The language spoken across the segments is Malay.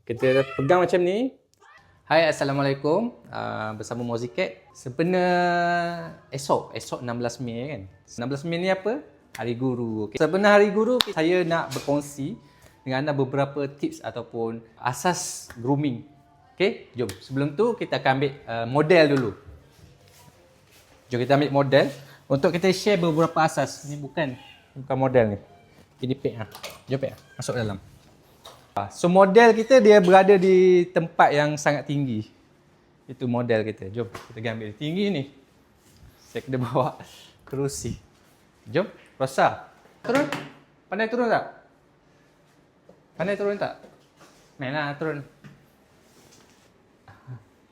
Kita pegang macam ni. Hai, Assalamualaikum. Bersama Mozicat. Sebenarnya esok 16 Mei kan. 16 Mei ni apa? Hari Guru. Okay. Sebenarnya Hari Guru, saya nak berkongsi dengan anda beberapa tips ataupun asas grooming. Okey, jom. Sebelum tu kita akan ambil model dulu. Jom kita ambil model untuk kita share beberapa asas. Ni bukan model ni. Ini pack ah. Jom pack. Masuk dalam. So model kita dia berada di tempat yang sangat tinggi. Itu model kita. Jom kita ambil tinggi ni. Saya kena bawa kerusi. Jom, Rosa. Turun. Pandai turun tak? Pandai turun tak? Mainlah turun.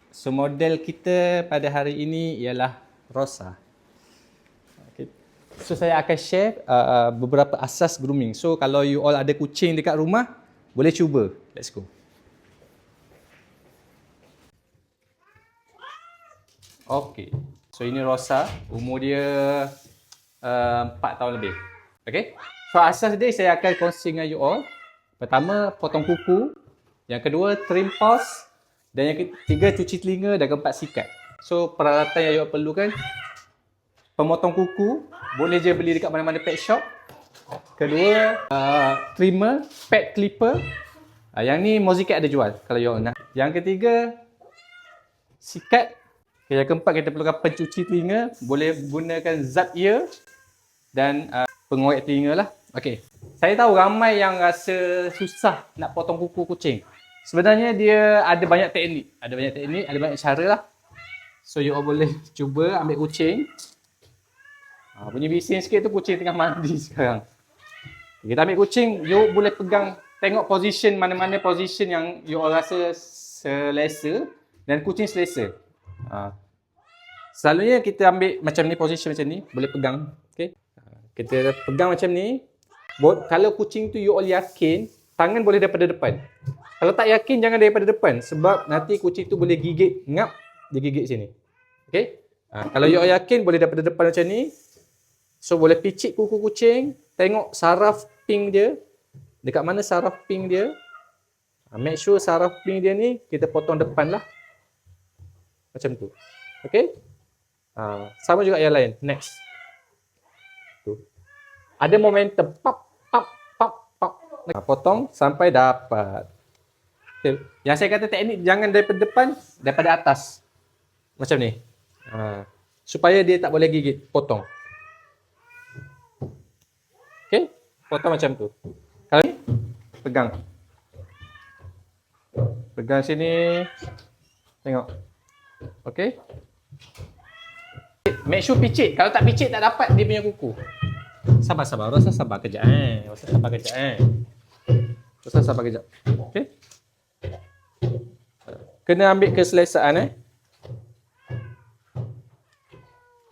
So model kita pada hari ini ialah Rosa. Okay. So saya akan share beberapa asas grooming. So kalau you all ada kucing dekat rumah, boleh cuba. Let's go. Okay. So ini Rosa. Umur dia 4 tahun lebih. Okay. So asas dia saya akan kongsi dengan you all. Pertama, potong kuku. Yang kedua, trim paws. Dan yang ketiga, cuci telinga. Dan keempat, sikat. So peralatan yang you all perlukan, pemotong kuku. Boleh je beli dekat mana-mana pet shop. Kedua, trimmer, pet clipper. Yang ni Mozicat ada jual kalau you all nak. Yang ketiga, sikat. Okay, yang keempat, kita perlukan pencuci telinga. Boleh gunakan zap ear dan pengorek telinga lah. Okay. Saya tahu ramai yang rasa susah nak potong kuku kucing. Sebenarnya dia ada banyak teknik. Ada banyak cara lah. So you all boleh cuba ambil kucing. Bunyi bising sikit tu kucing tengah mandi sekarang. Kita ambil kucing, you boleh pegang, tengok position, mana-mana position yang you all rasa selesa dan kucing selesa. Selalunya kita ambil macam ni, position macam ni, boleh pegang. Okay. Kita pegang macam ni. Kalau kucing tu you all yakin, tangan boleh daripada depan. Kalau tak yakin, jangan daripada depan. Sebab nanti kucing tu boleh gigit, ngap, dia gigit sini. Okay. Kalau you all yakin, boleh daripada depan macam ni. So boleh picit kuku kucing, tengok saraf pink dia. Dekat mana saraf pink dia? Make sure saraf pink dia ni kita potong depan lah. Macam tu. Okay? Sama juga yang lain. Next. Tu. Ada momentum. Pop, pop, pop, pop. Potong sampai dapat. Okay. Yang saya kata teknik jangan daripada depan, daripada atas. Macam ni. Supaya dia tak boleh gigit. Potong. Okay? Potong macam tu. Kalau ni, pegang. Pegang sini. Tengok. Okay? Make sure picit. Kalau tak picit, tak dapat dia punya kuku. Sabar. Rosa sabar kejap. Rosa sabar kejap. Okay? Kena ambil keselesaan.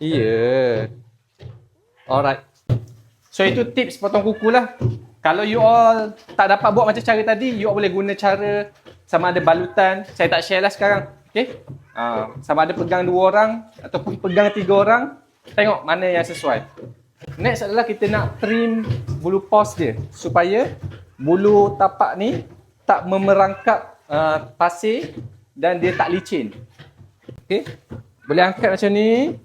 Ya. Alright. So itu tips potong kuku lah. Kalau you all tak dapat buat macam cara tadi, you all boleh guna cara sama ada balutan. Saya tak share lah sekarang. Okay? Sama ada pegang 2 orang ataupun pegang 3 orang. Tengok mana yang sesuai. Next adalah kita nak trim bulu paws dia. Supaya bulu tapak ni tak memerangkap pasir dan dia tak licin. Okay? Boleh angkat macam ni.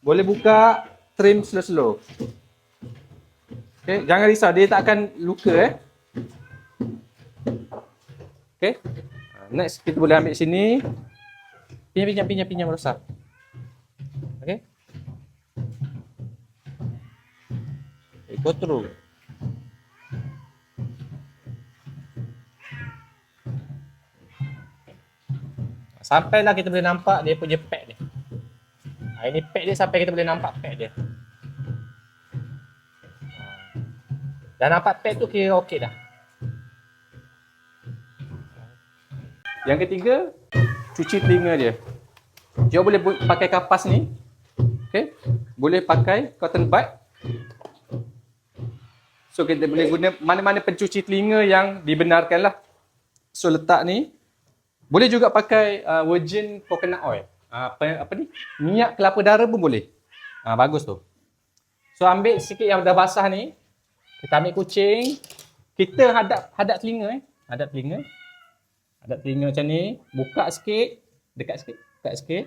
Boleh buka, trim slow-slow. Okay, jangan risau, dia tak akan luka. Okay. Next, kita boleh ambil sini. Pinjam Rosa. Okay. Go through. Sampailah kita boleh nampak dia punya pad dia. Ini pad dia sampai kita boleh nampak pad dia. Dah nampak pad tu kira okey dah. Yang ketiga, cuci telinga dia. Dia boleh pakai kapas ni. Okay. Boleh pakai cotton bud. So kita boleh guna mana-mana pencuci telinga yang dibenarkan lah. So letak ni. Boleh juga pakai virgin coconut oil. Apa ni? Minyak kelapa dara pun boleh. Bagus tu. So ambil sikit yang dah basah ni. Kita ambil kucing. Kita hadap telinga. Hadap telinga. Ada telinga macam ni, buka sikit, dekat sikit, dekat sikit.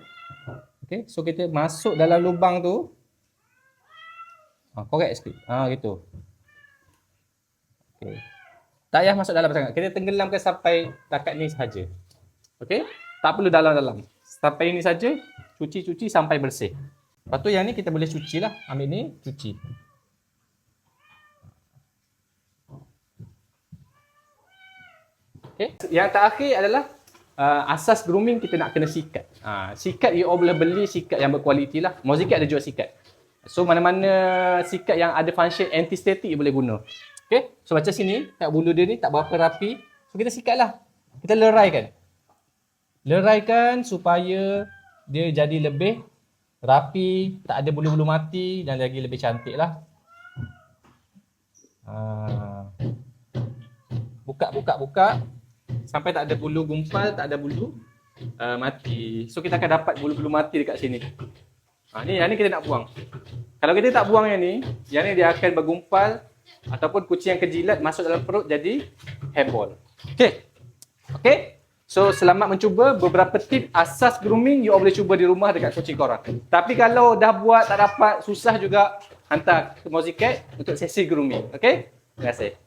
Okey, so kita masuk dalam lubang tu. Korek sikit. Gitu. Okey. Tak payah masuk dalam sangat. Kita tenggelamkan sampai takat ni sahaja. Okey? Tak perlu dalam-dalam. Sampai ini saja, cuci-cuci sampai bersih. Lepas tu yang ni kita boleh cuci lah. Ambil ni, cuci. Okay. Yang terakhir adalah asas grooming kita nak kena sikat. Sikat you all boleh beli sikat yang berkualiti lah. Mozicat ada jual sikat. So mana-mana sikat yang ada function anti-static you boleh guna. Okay. So macam sini, kat bulu dia ni tak berapa rapi. So kita sikat lah. Kita leraikan. Leraikan supaya dia jadi lebih rapi, tak ada bulu-bulu mati dan lagi lebih cantik lah. Buka. Sampai tak ada bulu gumpal, tak ada bulu mati. So kita akan dapat bulu-bulu mati dekat sini. Yang ni kita nak buang. Kalau kita tak buang yang ni dia akan bergumpal ataupun kucing yang kejilat masuk dalam perut jadi hairball. Okay. So selamat mencuba beberapa tip asas grooming you all boleh cuba di rumah dekat kucing korang. Tapi kalau dah buat tak dapat, susah juga, hantar ke Mozicat untuk sesi grooming. Okay? Terima kasih.